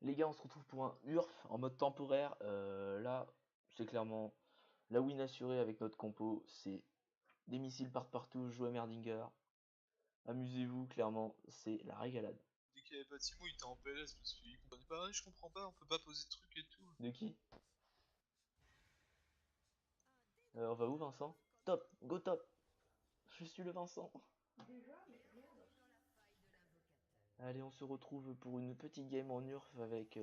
Les gars, on se retrouve pour un URF en mode temporaire. Là, c'est clairement la win assurée avec notre compo. C'est des missiles partent partout, jouez Merdinger. Amusez-vous, clairement, c'est la régalade. Dès qu'il y avait pas de Timo, il était en PLS parce qu'il comprenait pas. Ouais, je comprends pas, on peut pas poser de trucs et tout. De qui? On va où, Vincent? Top, go top. Je suis le Vincent. Allez, on se retrouve pour une petite game en URF avec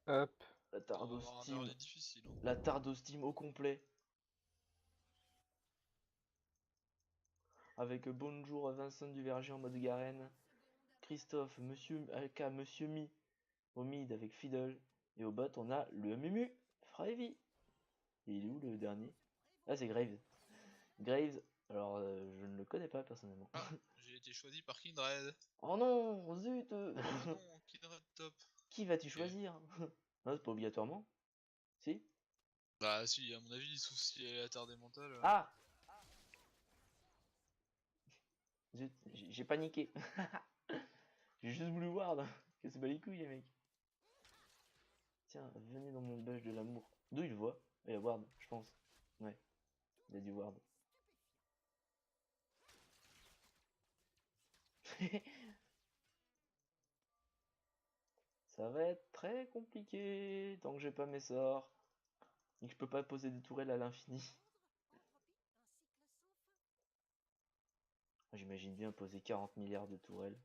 Hop. la On va Tardos avoir un Team. early difficile. Hein. La Tardos Team au complet. Avec bonjour Vincent Duverger en mode Garen. Christophe, Monsieur AK, Monsieur Mi au mid avec Fiddle. Et au bot, on a le Mumu, Fravy. Et il est où le dernier? Ah, c'est Graves. Graves, alors je ne le connais pas personnellement. Ah, j'ai été choisi par Kindred. Oh non, zut. Oh non, Kindred top. Qui vas-tu choisir? Non, c'est pas obligatoirement. Si? Bah si, à mon avis, sauf si elle est attardée mentale. Ah! Zut, j'ai paniqué. J'ai juste voulu Ward. Que c'est pas les couilles, les mecs. Tiens, venez dans mon bush de l'amour. D'où il voit? Il y a Ward, je pense. Ouais, il a du Ward. Ça va être très compliqué tant que j'ai pas mes sorts. Et que je peux pas poser des tourelles à l'infini. J'imagine bien poser 40 milliards de tourelles.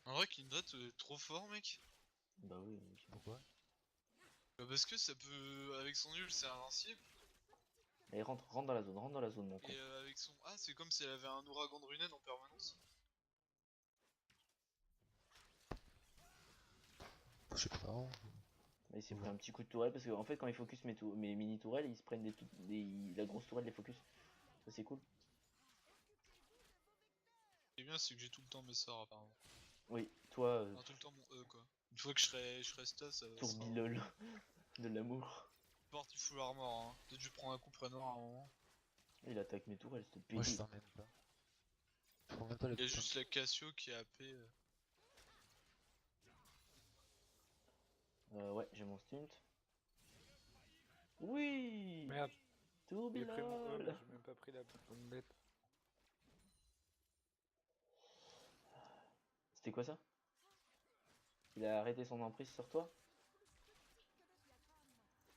En vrai, Kindred trop fort, mec. Bah oui, mec. Pourquoi? Bah parce que ça peut, avec son nul, c'est invincible. Allez, rentre dans la zone, mon con. Et avec son A, c'est comme si elle avait un ouragan de runen en permanence. Je sais pas. Là, il s'est pris un petit coup de tourelle parce que en fait quand il focus mes mini tourelles, ils se prennent la grosse tourelle les focus. Ça c'est cool. Ce qui est bien, c'est que j'ai tout le temps mes sorts apparemment. Oui, toi, Enfin, tout le temps mon E quoi. Une fois que je serai stas, ça tour sera... bilol de l'amour. Parti full armor, hein. Peut-être que je prends un coup près noir à un moment. Il attaque mes tourelles, s'il te plaît. Moi je fais même pas. Je prends même pas le Il y a juste la Cassio qui est AP. Ouais, j'ai mon stunt. Oui. Merde, Tour j'ai pris mon E, mais bilol. j'ai même pas pris la bonne bête. C'était quoi ça? Il a arrêté son emprise sur toi?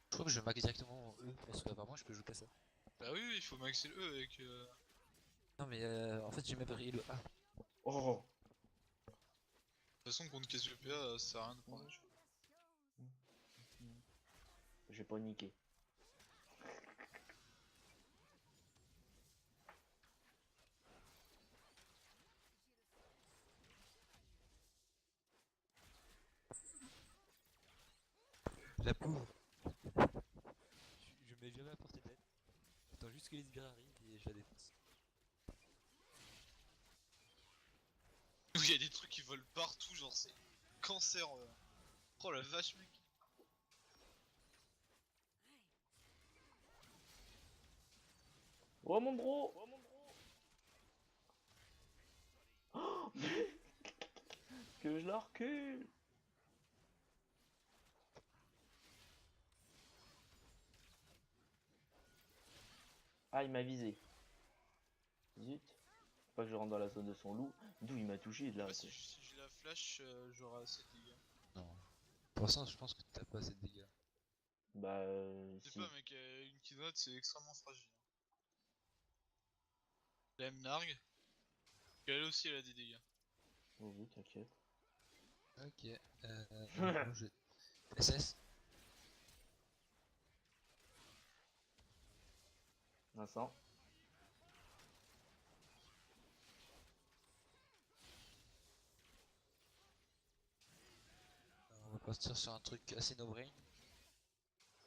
Je crois que je max directement en E parce qu'apparemment je peux jouer qu'à ça. Bah oui, il faut maxer le E avec... Non mais en fait j'ai même pris le A. Oh. De toute façon, contre Cassiopeia, ça sert à rien de prendre un jeu. J'ai pas niqué. La pauvre. Je mets jamais à portée de l'aide. J'attends juste que les sbires arrivent et je la défonce. Il y a des trucs qui volent partout, genre c'est cancer. Oh la vache, mec. Oh mon bro. Oh, que je la recule. Ah, il m'a visé. Zut. Faut pas que je rentre dans la zone de son loup. D'où il m'a touché de là. Ouais, si j'ai la flash, j'aurai assez de dégâts. Non. Pour l'instant je pense que t'as pas assez de dégâts. Bah, Je sais si. pas, mec, une Kindred c'est extrêmement fragile. La M-Narg, elle aussi elle a des dégâts. Oh oui, t'inquiète. Ok. Moi, je... SS. Vincent. On va partir sur un truc assez no-brain.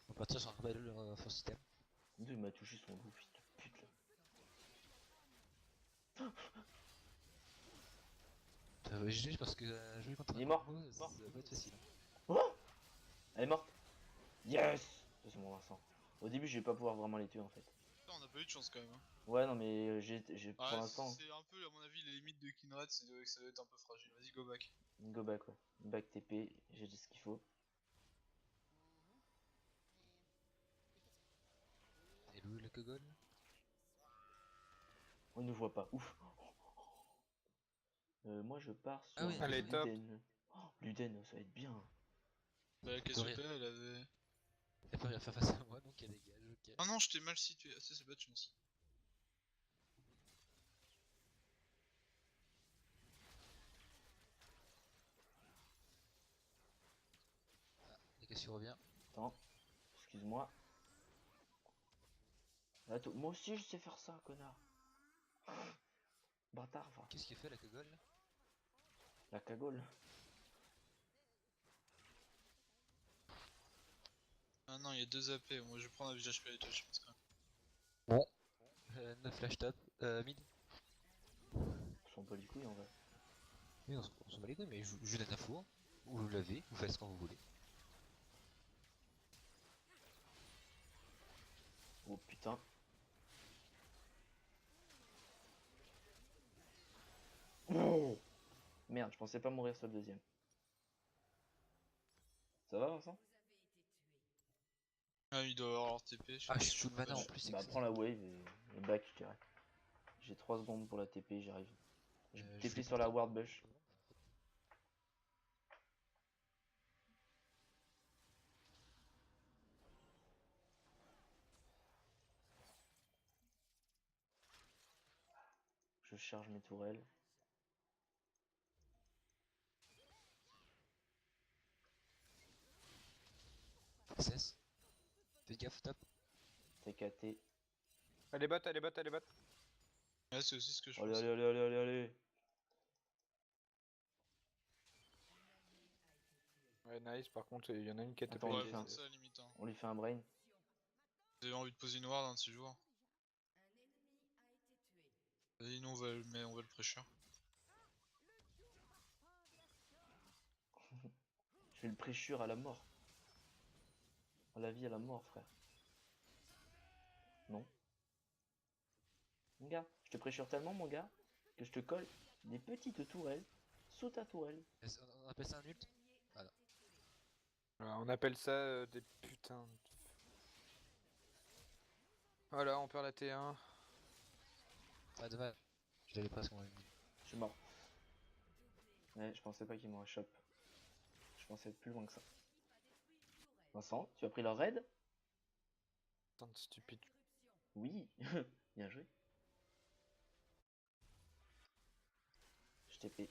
On va partir sur un battle for system. D'où il m'a touché son loup, fils de pute là. GG parce que jouer contre Il est un mort. combo, ça va être facile. Oh, elle est morte. Yes. C'est mon Vincent. Au début, je vais pas pouvoir vraiment les tuer en fait. Putain, on a pas pas eu de chance quand même. Hein. Ouais, non, mais pour Ah, l'instant, c'est un peu, à mon avis, les limites de Kinred, c'est que ça doit être un peu fragile. Vas-y, go back. go back, ouais. Back TP, j'ai ce qu'il faut. Et où le Kogol? On ne voit pas, ouf. Moi, je pars sur Ah oui, Allez, top. Luden. Oh, Luden, ça va être bien. Bah, la Cassiopeia, elle avait. Elle peut rien faire face à moi, donc elle dégage, ok. Ah non, je t'ai mal situé. Ah, ça, c'est pas de chance. La question revient. Attends, excuse-moi. Attends, moi aussi, je sais faire ça, connard. Bâtard, va. Qu'est-ce qu'il fait la Kogol là? La cagole. Ah non, il y a 2 AP. Moi, je vais prendre un visage spirituel, je pense quand même. Bon. 9 flash top. Mid. On s'en bat les couilles en vrai. Oui, on s'en bat les couilles, mais je vous donne l'info. Vous l'avez, vous faites ce quand vous voulez. Oh putain. Oh merde, je pensais pas mourir sur le deuxième. Ça va, Vincent? Ah, il doit avoir leur TP. Ah, je suis sous le mana en Ouais. plus, c'est Bah, prends la wave et back, je dirais. J'ai 3 secondes pour la TP, j'arrive. Je TP sur la ward bush. Je charge mes tourelles. SS. Fais gaffe, top. TKT. Allez, bot, allez, bot, allez, bot. Ouais, c'est aussi ce que je Allez, pense. allez, allez, allez, allez, allez. Ouais, nice, par contre, il y en a une qui a Attends, tapé. on Ouais, lui fait un- faites ça, limite. Hein. On lui fait un brain. Vous avez envie de poser une ward un de ces jours? Vas-y, nous, on va le pressure. Je fais le pressure à la mort. À la vie, à la mort, frère. Non. Mon gars, je te pressure tellement, mon gars, que je te colle des petites tourelles sous ta tourelle. On appelle ça un ult? Voilà. On appelle ça des putains de... Voilà, on perd la T1. Ah, dommage. Je l'avais presque moi. Je suis mort. Ouais, je pensais pas qu'ils m'auraient chop. Je pensais être plus loin que ça. Vincent, tu as pris leur raid? Putain de stupide. Oui. Bien joué. Je TP.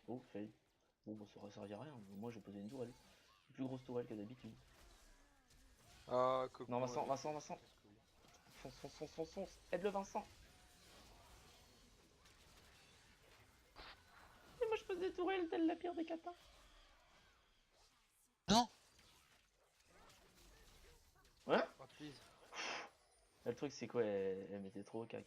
Oh, fail. Bon, bah, ça aurait servi à rien. Mais moi, j'ai posé une tourelle. Une plus grosse tourelle que d'habitude. Ah, coco. Non, Vincent, Vincent, Vincent. Fonce, fonce, fonce, fonce, fonce. Aide-le, Vincent. Et moi, je pose des tourelles telle la pire des katas. Non! Ouais. Oh, please. Le truc, c'est quoi? Elle mettait trop au cac.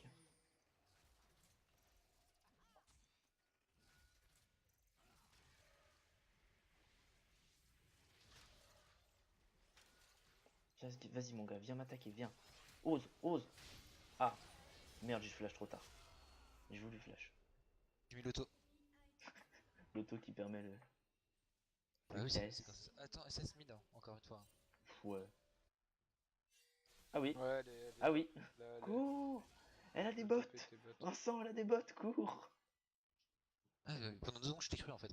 Vas-y, mon gars, viens m'attaquer, viens. Ose, ose. Ah, merde, j'ai flash trop tard. J'ai voulu flash. J'ai mis l'auto. L'auto qui permet le. Ah oui, S. c'est comme ça. Attends, SS mid, hein, encore une fois. Ouais. Ah oui, Ouais, allez, ah oui. là, allez. Cours. Elle a des Je bottes. tapais tes bottes. Vincent, elle a des bottes, cours. Ah, pendant 2 secondes, je t'ai cru en fait.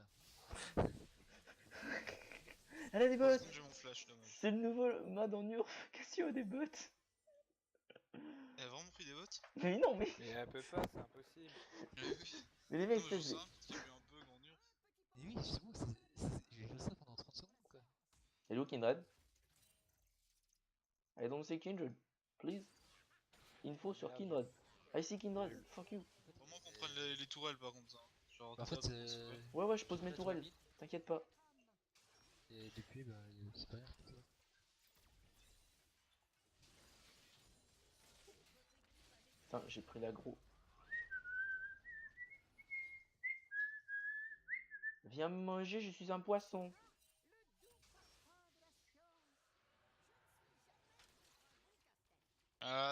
Elle a des Par bottes. contre, j'ai mon flash, dommage. C'est le nouveau mode en Urf. Cassio a des bottes. Elle a vraiment pris des votes? Mais non, mais. Mais elle peut pas, c'est impossible. Oui. Mais les Non, mecs, mais ça, j'en sais rien, peut-être qu'il y a eu un bug en ur. Et oui, justement, j'ai fait ça pendant 30 secondes quoi. Hello Kindred. I don't see Kindred. Please. Info sur Merde. Kindred. I see Kindred. Fuck you. Vraiment qu'on prenne les tourelles par contre. Hein. Genre, Bah, en fait, top, super. Ouais, ouais, je pose j'ai mes pris la tourelle tourelles. mid, T'inquiète pas. et depuis, bah, c'est pas rien. Putain, j'ai pris l'aggro. Viens me manger, je suis un poisson.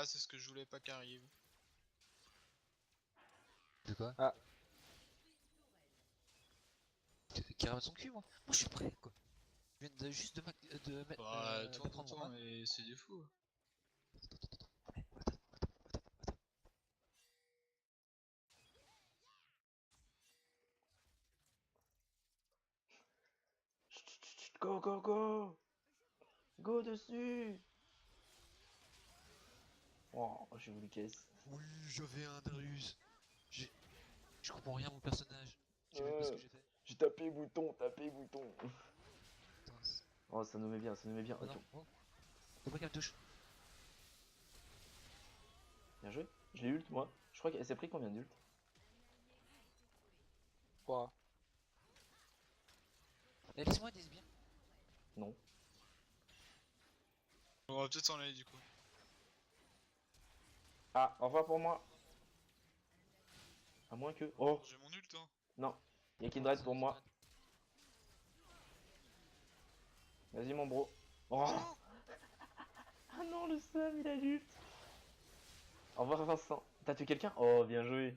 c'est ce que je voulais pas qu'arrive. De quoi? Ah. Qui ramasse son cul, moi? Moi, je suis prêt, quoi. Je viens juste de mettre. Bah, de toi, prendre mon content, A. mais c'est des fous. Chut, go, go, go! Go dessus! Oh, j'ai voulu caisse. Oui, j'avais un Darius. J'ai. Je comprends rien à mon personnage. Je sais même pas ce que j'ai fait. J'ai tapé bouton, tapé bouton. Putain, Oh, ça nous met bien, ça nous met bien. oh Ok, non, oh. Faut pas qu'elle me touche. bien joué. Je l'ai ult, moi. Je crois qu'elle s'est pris combien d'ult? 3. Eh, laisse-moi des bien. Non. On va peut-être s'en aller du coup. Ah, au revoir pour moi. À moins que... Oh, J'ai mon ult, hein. non. Y'a Kindred pour moi. Vas-y, mon bro. Oh. Ah non, le Sam, il a l'ult. Au revoir, Vincent. T'as tué quelqu'un? Oh, bien joué.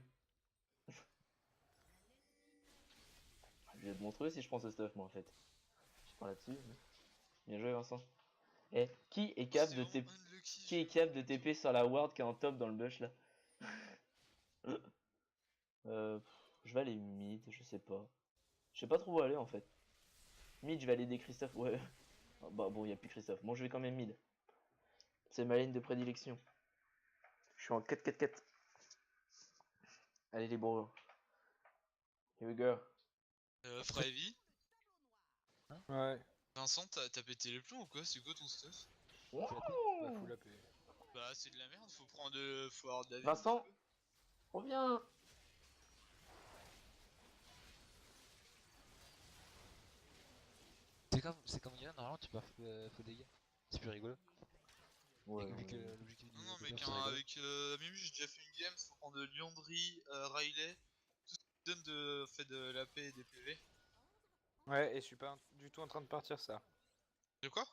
Je vais te montrer si je prends ce stuff, moi, en fait. Je prends là-dessus. Bien joué, Vincent. Eh, qui est capable de TP... Qui est capable de TP sur la ward qui est en top dans le bush, là? Je vais aller mid, je sais pas. Je sais pas trop où aller, en fait. Mid, je vais aller aider Christophe. Ouais. Oh, bah bon, y a plus Christophe. Bon, je vais quand même mid. C'est ma ligne de prédilection. Je suis en 4-4-4. Allez, les bros. Here we go. Fravy, Ouais. Vincent, t'as pété les plombs ou quoi? C'est quoi ton stuff? Bah, full AP. Bah, c'est de la merde, faut prendre faut avoir de la vie. Vincent, reviens. C'est comme Yann, normalement tu perds faux dégâts. C'est plus rigolo. Ouais, Et vu que ouais. l'objectif Non, non, du mec, c'est rigolo. avec Mimu, j'ai déjà fait une game, faut prendre Liandry, Riley, tout ce qui donne fait de la paix et des PV. Ouais, et je suis pas du tout en train de partir ça. De quoi?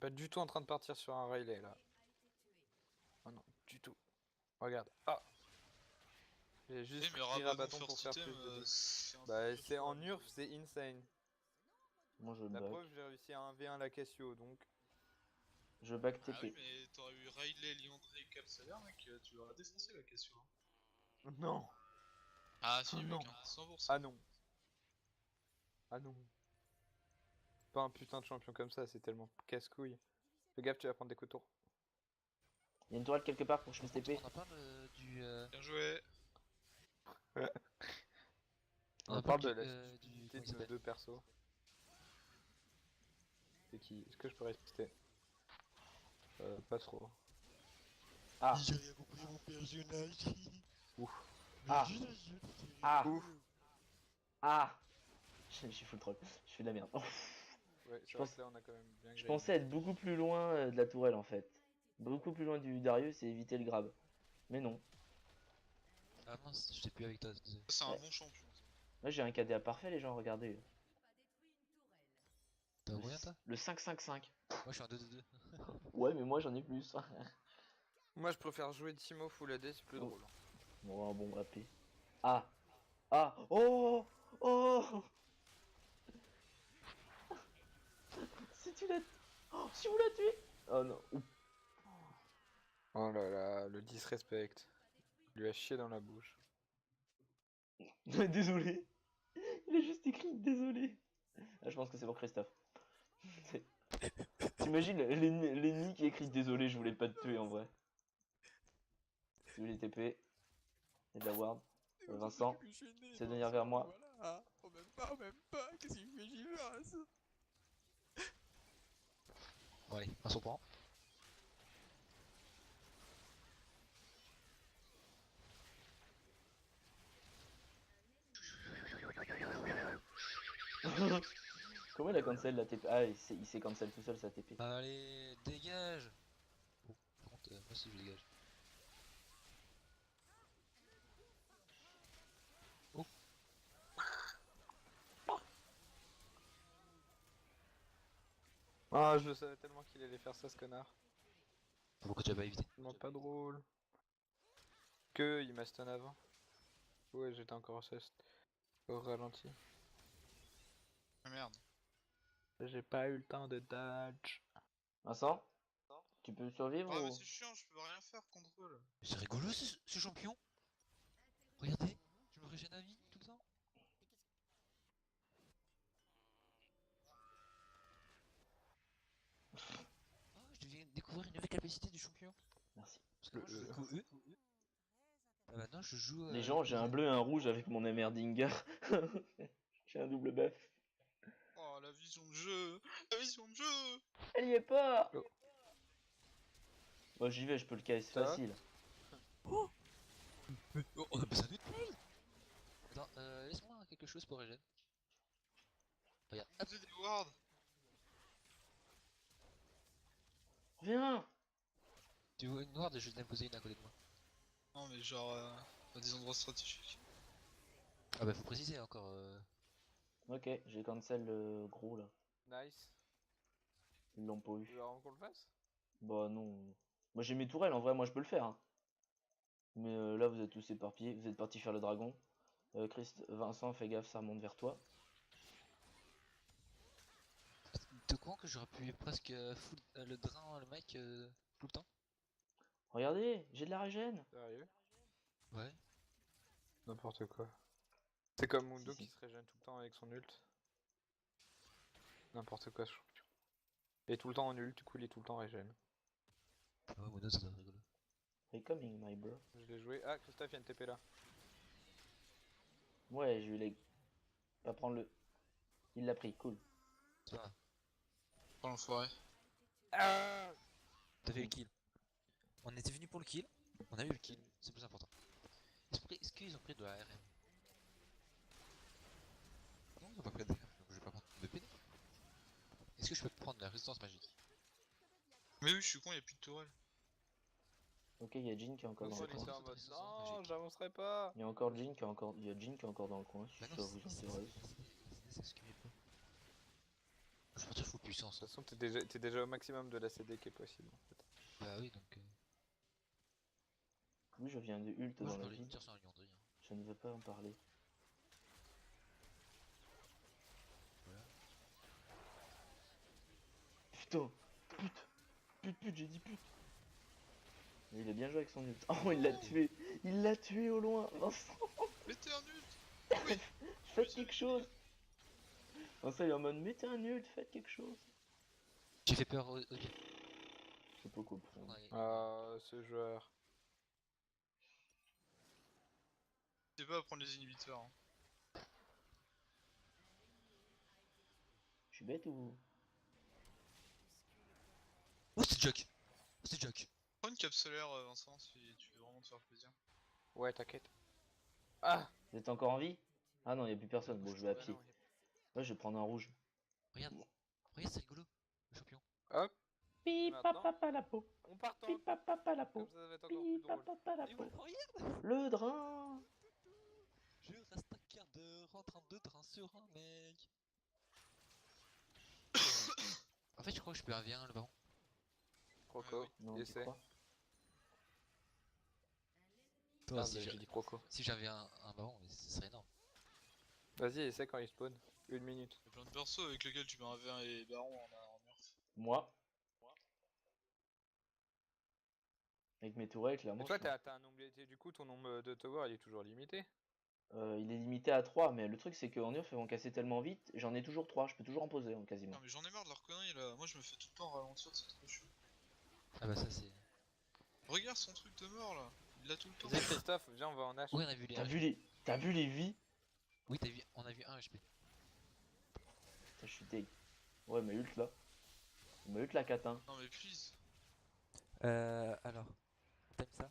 Pas du tout en train de partir sur un Riley là. Oh non, du tout. Regarde. Ah! J'ai juste Eh, mais pris Rabadon Rabadon pour first faire item, plus de dégâts. c'est un Bah, truc de c'est fou, en hein. Urf, c'est insane. Moi, je La back. preuve, j'ai réussi à 1v1 la Cassio donc. Je back Ah oui, TP. mais t'aurais eu Riley, Liandry, Capsaver, mec, tu l'aurais défoncé la question. Non! Ah si, Oh mec, non. hein, 100%. Ah non! Ah non! Pas un putain de champion comme ça, c'est tellement casse-couille. Fais gaffe, tu vas prendre des couteaux. Il y a une toile quelque part pour que je Par puisse contre, TP. on a pas du. Bien joué. On a pas parle de du. la Du. stupidité Comment il de nos s'appelle? deux persos. C'est qui? Est-ce que je peux rester? Pas trop. Ah, J'ai rien compris mon personnage. Ouf. ah, ah, Ouf. ah. Je suis full troll. Je fais de la merde. Ouais, Je c'est vrai pense... que là on a quand même bien Je grillé. pensais être beaucoup plus loin de la tourelle, en fait. Beaucoup plus loin du Darius et éviter le grab. Mais non. Ah mince, j'étais plus avec toi, désolé. C'est un Ouais. bon champion. Ça. Là, j'ai un KDA parfait, les gens, regardez. T'as Le, combien toi? le 5-5-5. Moi je suis en 2-2-2. Ouais, mais moi, j'en ai plus. Moi je préfère jouer Timo full AD, c'est plus Oh. drôle. Bon, un bon AP. Ah, ah, oh, oh. Si tu l'as... Oh, si vous l'as tué. Oh non. Oups. Oh là là, le disrespect. Il lui a chié dans la bouche. Désolé. Il a juste écrit désolé. Ah, je pense que c'est pour Christophe. T'imagines l'ennemi qui écrit désolé, je voulais pas te tuer en vrai. Si vous les TP, et de la ward. Vincent, c'est de venir vers moi. Voilà, on même pas, qu'est-ce qu'il fait Gilles? Bon allez, on s'en prend. Comment il a cancel la TP? Ah, il s'est cancel tout seul sa TP. Allez, dégage. Bon, par contre, moi aussi je dégage. Oh, Ah, je savais tellement qu'il allait faire ça, ce connard. Pourquoi tu as pas évité? Non, pas drôle. Que il m'a stun avant. Ouais, j'étais encore au ralenti. Ah, merde. J'ai pas eu le temps de dodge. Vincent, tu peux survivre Ah, mais ou... c'est chiant, je peux rien faire contre eux là. C'est rigolo ce champion. Regardez, je me régène à vie tout le temps. Oh, je viens de découvrir une nouvelle capacité du champion. Merci. Parce que moi je joue qu'au E. Bah maintenant je joue. Les gens, j'ai un bleu et un rouge avec mon Emerdinger. J'ai un double buff. Oh, la vision de jeu. La vision de jeu. Elle y est pas. Oh. Moi j'y vais, je peux le KS Ça va facile. Oh, on a besoin d'une pile. Attends, laisse-moi quelque chose pour régène. Regarde, hop. J'ai des wards. Viens. Tu veux une ward et je vais t'imposer une à côté de moi. Non, mais genre, à des endroits stratégiques. Ah bah faut préciser encore. Ok, j'ai cancel le gros là. Nice. Ils l'ont pas Tu eu. veux vraiment qu'on le fasse? Bah non. Moi j'ai mes tourelles, en vrai, moi je peux le faire. Hein. Mais là vous êtes tous éparpillés, vous êtes partis faire le dragon. Vincent, fais gaffe, ça remonte vers toi. T'es au courant que j'aurais pu presque full le drain, le mec, tout le temps? Regardez, j'ai de la régène. Sérieux? Ouais. N'importe quoi. C'est comme Mundo Si. qui se régène tout le temps avec son ult. N'importe quoi ce champion. Et tout le temps en ult, du coup il est tout le temps régène. Ah ouais, Mono ça doit être rigolo. Recoming, my bro. Je l'ai joué. Ah, Christophe, il y a une TP là. Ouais, j'ai eu les. Pas prendre le. Il l'a pris, cool. C'est pas grave. Oh, l'enfoiré. Ah, T'as fait le kill. On était venu pour le kill, on a eu le kill, c'est plus important. Est-ce qu'ils ont pris de la RM? Non, ils ont pas pris de RM, donc je vais pas prendre de PD. Est-ce que je peux prendre la résistance magique? Mais oui, je suis con, y'a plus de tourelle. Ok, il y a Jin qui est encore dans le Contrôle, il coin. était en mode Résistance non, magique. j'avancerai pas. Il y a encore Jin qui est encore. Il y a Jin qui est encore dans le coin, si Bah non, ça vous intéresse. c'est ce qui m'est pas. Je vais partir full De puissance. toute façon, t'es déjà au maximum de la CD qui est possible en fait. Bah oui, donc. Oui, je viens de ult Moi dans je la peux aller ville. tirer sur un lion de rien. Je ne veux pas en parler. Voilà. Putain, pute, j'ai dit pute. Mais il a bien joué avec son ult. Oh, il l'a tué. Il l'a tué au loin. Vincent, Mettez un ult. faites quelque chose. Vincent, il est en mode mettez un ult, faites quelque chose. J'ai fait peur au. Je sais pas quoi prendre. Ah, ce joueur. C'est pas à prendre les inhibiteurs. Hein. Je suis bête ou. Oh, c'est Jack! Oh, c'est Jack! Prends une capsulaire, Vincent, si tu veux vraiment te faire plaisir. Ouais, t'inquiète. Ah, Vous êtes encore en vie? Ah non, il n'y a plus personne. Bon, je vais à bah pied. non, Ouais, je vais prendre un rouge. Regarde! Regarde, c'est rigolo! Le champion! hop, maintenant, Papa la peau. on part en. Papa la Comme peau. ça va être encore plus drôle. Papa la Et peau. voilà, regarde! Le drain. Je reste un quart d'heure en train de drain sur un mec! En fait, je crois que je peux R1 le baron. Croco, Non, tu essaie. crois? Ah, si bah, je- j'ai dit Croco. Si j'avais un baron, mais ce serait énorme. Vas-y, essaie quand il spawn. 1 minute. Y'a plein de persos avec lesquels tu mets un V1 et Baron en nerf. Moi. Avec mes tourelles, clairement. Et toi, je suis- t'as un onglet. Du coup, ton nombre de tower il est toujours limité. Il est limité à 3, mais le truc c'est qu'en URF ils vont casser tellement vite, j'en ai toujours 3, je peux toujours en poser hein, quasiment. Non mais j'en ai marre de leur connerie là, moi je me fais tout le temps ralentir, c'est trop chiant. Ah bah ça c'est... Regarde son truc de mort là, il l'a tout le temps. Vas-y, Christophe, viens, on va en H. Oui, on a vu les T'as HP. vu les... T'as vu les vies? Oui, on a vu un HP. Putain, je suis deg. Ouais, mais ult là. Mais ult la catin. Non mais please. Alors... T'aimes ça?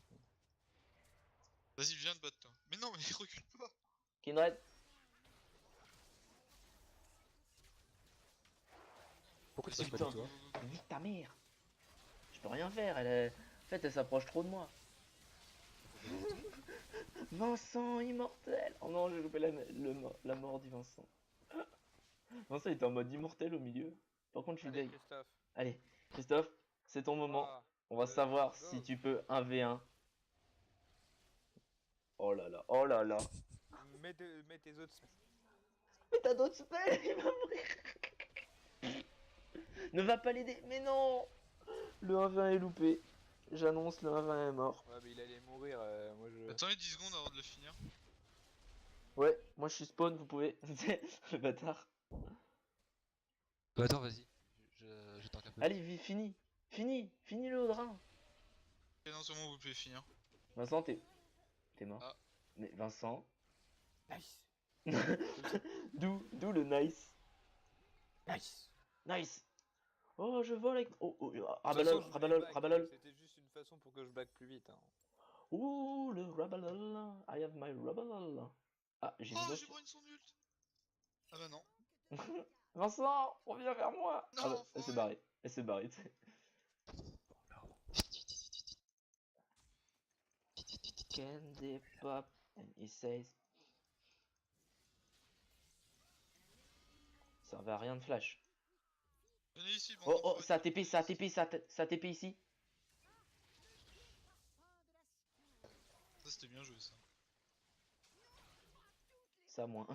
Vas-y viens de battre toi. Mais non mais recule pas. Kindred. Pourquoi tu passes pas du tout, Vite ta mère. Je peux rien faire, elle est... En fait elle s'approche trop de moi. Vincent immortel. Oh non, j'ai loupé la mort du Vincent. Vincent il était en mode immortel au milieu. Par contre je suis Allez, deg. Christophe. Allez, Christophe, c'est ton moment. 3, On va savoir go. si tu peux 1v1. Oh là là, oh là là. Mets tes autres. Mais t'as d'autres spells, il va mourir. Ne va pas l'aider, mais non. Le 1v1 est loupé. J'annonce, le 1v1 est mort. Ouais, mais il allait mourir. Moi je. Attendez 10 secondes avant de le finir. Ouais, moi je suis spawn, vous pouvez. Le bâtard. Bah attends, vas-y. Je tank un peu. Allez, finis. Finis le Audrin. Et non, seulement vous pouvez finir. Vincent, t'es mort. Ah. Mais Vincent. Nice. D'où le nice. Nice. Nice. Oh, je vole avec. Oh, De toute rabalol, façon, je voulais rabalol, back, rabalol. C'était juste une façon pour que je back plus vite. Hein. Ouh, le rabalol. I have my rabalol. Ah, j'ai vu Oh, d'autres. j'ai brain son ult. Ah bah non. Vincent, reviens vers moi. Non, Ah bah, elle s'est enfoiré. barrée. Elle s'est barrée, tu sais. Candy pop. And he says. Ça servait à rien de flash. Venez ici, bon. Oh, ça a TP, ça a TP, ça a TP ici. Ça c'était bien joué ça. Ça, moins.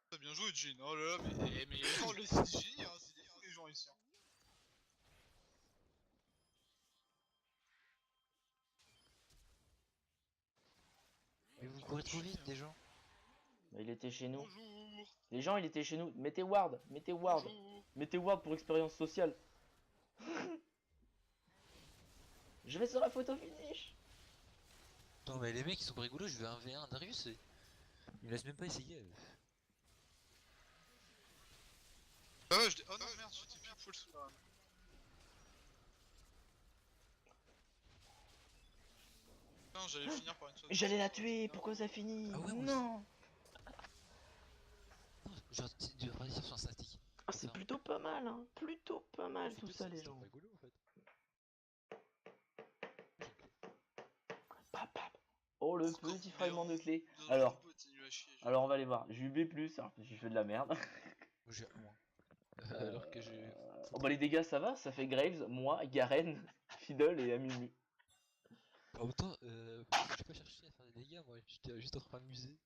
T'as bien joué, Jin. Oh là là, mais les gens, c'est des génies, hein. C'est des fous, les gens ici. Hein. Mais vous courez trop vite, les gens. Bah, il était chez nous. Bonjour. Les gens, il était chez nous. Mettez ward, mettez ward. Bonjour. Mettez ward pour expérience sociale. Je vais sur la photo finish. Non, mais les mecs ils sont pas rigolos, je vais 1v1 Darius et. Ils me laissent même pas essayer. Ah ouais, oh non, merde, j'étais pile full sous la. Putain, j'allais finir par une sauce. J'allais la tuer, pourquoi ça finit? Ah ouais, moi non. Non, genre, tu dois partir sur un statique. Ah, c'est plutôt pas mal, hein. Plutôt pas mal C'est tout que ça, c'est- les c'est gens. pas rigolo en fait. Pap, pap. Oh, le Encore petit fragment de merde. clé. Putain, Alors, le bot, il est nul à chier, j'ai- alors on va aller voir. J'ai eu B+, alors que j'ai fait de la merde. Moi j'ai moins. Alors que j'ai. Oh bah les dégâts ça va, ça fait Graves, moi, Garen, Fiddle et Amumu. En même temps, j'ai pas cherché à faire des dégâts, moi j'étais juste en train de m'amuser.